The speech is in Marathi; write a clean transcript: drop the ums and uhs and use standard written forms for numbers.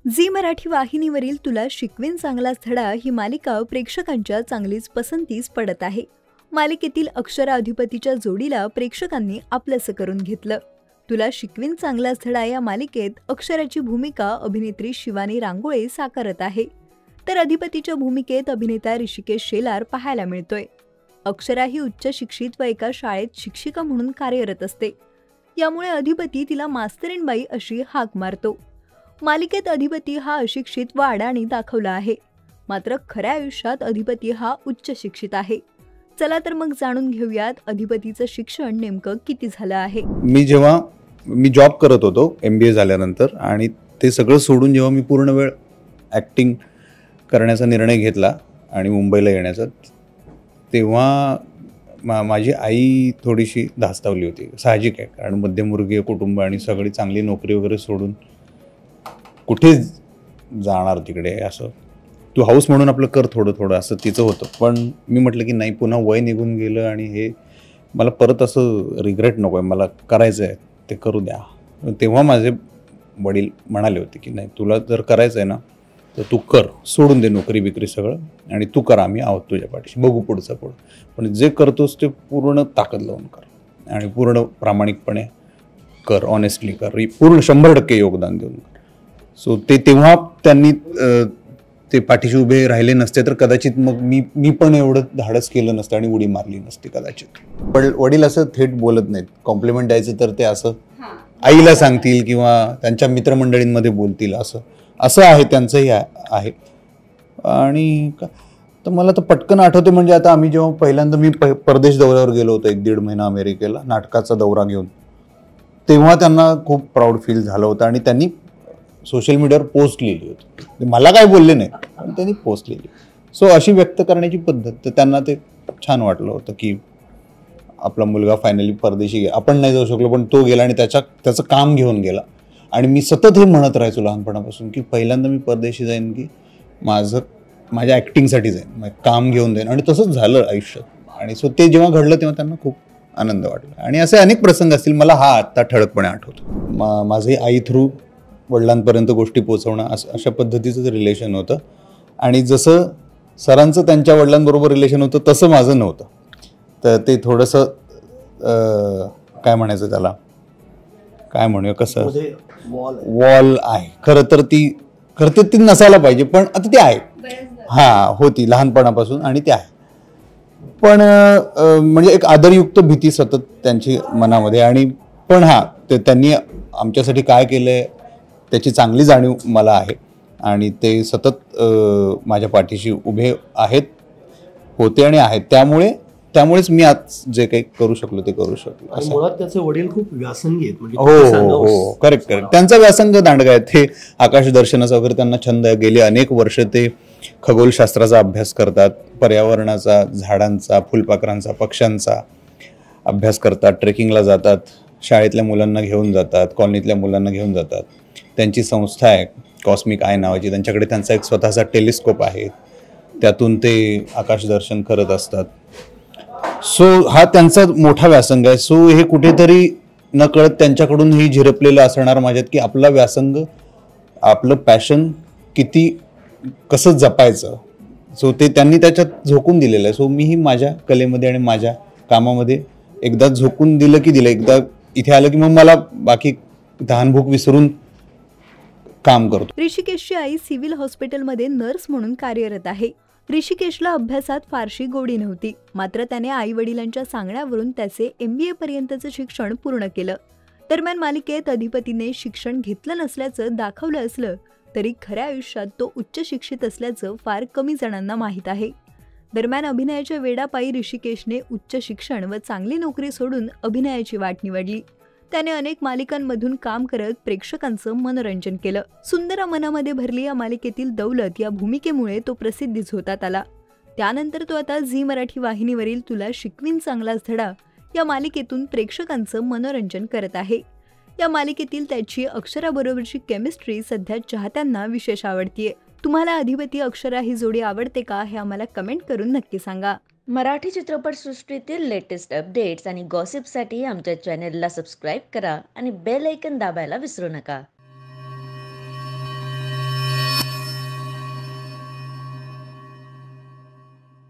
झी मराठी वाहिनीवरील तुला शिकवीन चांगलाच धडा ही मालिका प्रेक्षकांच्या चांगलीच पसंतीस पडत आहे। मालिकेतील अक्षरा अधिपतीच्या जोडीला प्रेक्षकांनी आपलंसं करून घेतलं। तुला शिकवीन चांगलाच धडा या मालिकेत अक्षराची भूमिका अभिनेत्री शिवानी रांगोळे साकारत आहे, तर अधिपतीच्या भूमिकेत अभिनेता ऋषिकेश शेलार पाहायला मिळतोय। अक्षरा ही उच्च शिक्षित व एका शाळेत शिक्षिका म्हणून कार्यरत असते, यामुळे अधिपती तिला मास्तरीणबाई अशी हाक मारतो। मालिकेत अधिपती हा अशिक्षित व अडाणी दाखवला आहे, मात्र खऱ्या आयुष्यात अधिपती हा उच्च शिक्षित आहे। चला तर मग जाणून घेऊयात अधिपतीचं शिक्षण नेमकं किती झालं आहे। जेव्हा मी जॉब करत होतो MBA झाल्यानंतर, आणि ते सगळं सोडून जेव्हा मी पूर्ण वेळ ॲक्टिंग करण्याचा निर्णय घेतला आणि मुंबईला येण्याचा, तेव्हा माझी आई थोडीशी धास्तावली होती। साहजिक आहे, कारण मध्यमवर्गीय कुटुंब आणि सगळी चांगली नोकरी वगैरे सोडून कुठे जाणार तिकडे, असं तू हाऊस म्हणून आपलं कर थोडं थोडं, असं तिचं होतं। पण मी म्हटलं की नाही, पुन्हा वय निघून गेलं आणि हे मला परत असं रिग्रेट नको आहे, मला करायचं आहे ते करू द्या। तेव्हा माझे वडील म्हणाले होते की नाही, तुला जर करायचं आहे ना तर तू कर, सोडून दे नोकरी बिकरी सगळं आणि तू कर, आम्ही आहोत तुझ्या पाठीशी, बघू पुढचं पुढं, पण जे करतोस ते पूर्ण ताकद लावून कर आणि पूर्ण प्रामाणिकपणे कर, ऑनेस्टली कर, पूर्ण 100% योगदान देऊन कर। सो तेव्हा त्यांनी ते पाठीशी उभे राहिले नसते तर कदाचित मग मी पण एवढं धाडस केलं नसतं आणि उडी मारली नसती कदाचित। पण वडील असं थेट बोलत नाहीत, कॉम्प्लिमेंट द्यायचं तर ते असं आईला सांगतील किंवा त्यांच्या मित्रमंडळींमध्ये बोलतील, असं आहे त्यांचंही आहे। आणि तर मला तर पटकन आठवते, म्हणजे आता आम्ही जेव्हा पहिल्यांदा मी परदेश दौऱ्यावर गेलो होतो 1-1.5 महिना अमेरिकेला, नाटकाचा दौरा घेऊन, तेव्हा त्यांना खूप प्राऊड फील झालं होतं आणि त्यांनी सोशल मीडियावर पोस्ट लिहिली होती। मला काय बोलले नाही, पण त्यांनी पोस्ट लिहिली। सो अशी व्यक्त करण्याची पद्धत, तर त्यांना ते छान वाटलं होतं की आपला मुलगा फायनली परदेशी गेला। आपण नाही जाऊ शकलो, पण तो गेला आणि त्याचं काम घेऊन गेला। आणि मी सतत हे म्हणत राहायचो लहानपणापासून की पहिल्यांदा मी परदेशी जाईन की माझ्या ॲक्टिंगसाठी जाईन, काम घेऊन जाईन, आणि तसंच झालं आयुष्यात। आणि सो ते जेव्हा घडलं तेव्हा त्यांना खूप आनंद वाटला। आणि असे अनेक प्रसंग असतील, मला हा आत्ता ठळकपणे आठवतो। माझे आई थ्रू वडिलांपर्यंत गोष्टी पोचवणं, अशा पद्धतीचं रिलेशन होतं। आणि जसं सरांचं त्यांच्या वडिलांबरोबर रिलेशन होतं तसं माझं नव्हतं, तर ते थोडंसं काय म्हणायचं त्याला, काय म्हणूया, कसं वॉल आहे खरं तर ती नसायला पाहिजे, पण आता ती आहे, होती लहानपणापासून आणि ती आहे। पण म्हणजे एक आदरयुक्त भीती सतत त्यांची मनामध्ये, आणि पण त्यांनी आमच्यासाठी काय केलंय त्याची चांगली जाणीव मला आहे आणि ते सतत माझ्या पाठीशी उभे होते आणि आहेत। त्यामुळेच मी आज जे काही करू शकलो ते करू शकलो। मुळात त्याचे वडील खूप व्यासंगी आहेत, म्हणजे हो, करेक्ट। त्यांचा व्यासंग दांडगा आहे, ते आकाश दर्शनाचा वगैरे त्यांना छंद आहे। गेली अनेक वर्ष ते खगोलशास्त्राचा अभ्यास करतात, पर्यावरणाचा, झाडांचा, फुलपाखरांचा, पक्ष्यांचा अभ्यास करतात, ट्रेकिंगला जातात, शाळेतल्या मुलांना घेऊन जातात, कॉलनीतल्या मुलांना घेऊन जातात। त्यांची संस्था आहे कॉस्मिक आय नावाची, त्यांच्याकडे त्यांचा एक स्वतःचा टेलिस्कोप आहे, त्यातून ते आकाश दर्शन करत असतात। सो हा त्यांचा मोठा व्यासंग आहे। सो हे कुठेतरी नकळत त्यांच्याकडूनही झिरपलेलं असणार माझ्यात की आपला व्यासंग, आपलं पॅशन कसं जपायचं, सो ते त्यांनी त्याच्यात झोकून दिलेलं आहे। सो मीही माझ्या कलेमध्ये आणि माझ्या कामामध्ये एकदा झोकून दिलं की दिलं, एकदा इथे आलं की मग मला बाकी तहानभूक विसरून काम करतो। ऋषिकेशची आई सिव्हिल हॉस्पिटलमध्ये नर्स म्हणून कार्यरत आहे। ऋषिकेशला अभ्यासात फारशी गोडी नव्हती, मात्र त्याने आई वडिलांच्या सांगण्यावरून त्याचे MBA पर्यंतचं शिक्षण पूर्ण केलं। दरम्यान मालिकेत अधिपतीने शिक्षण घेतलं नसल्याचं दाखवलं असलं तरी खऱ्या आयुष्यात तो उच्च शिक्षित असल्याचं फार कमी जणांना माहीत आहे। दरम्यान अभिनयाच्या वेडापायी ऋषिकेशने उच्च शिक्षण व चांगली नोकरी सोडून अभिनयाची वाट निवडली। त्याने अनेक मालिकांमधून काम करत प्रेक्षकांचं मनोरंजन केलं। सुंदर मनामध्ये भरली या मालिकेतील दौलत या भूमिकेमुळे तो प्रसिद्धीस होतात आला। त्यानंतर तो आता झी मराठी वाहिनीवरील तुला शिकवीन चांगलाच धडा या मालिकेतून प्रेक्षकांचं मनोरंजन करत आहे। या मालिकेतील त्याची अक्षराबरोबरची केमिस्ट्री सध्या चाहत्यांना विशेष आवडतीये। तुम्हाला अधिपती अक्षरा ही जोडी आवडते का, हे आम्हाला कमेंट करून नक्की सांगा। मराठी चित्रपटसृष्टीतील लेटेस्ट अपडेट्स आणि गॉसिपसाठी आमच्या चॅनेलला सबस्क्राईब करा आणि बेल आयकॉन दाबायला विसरू नका।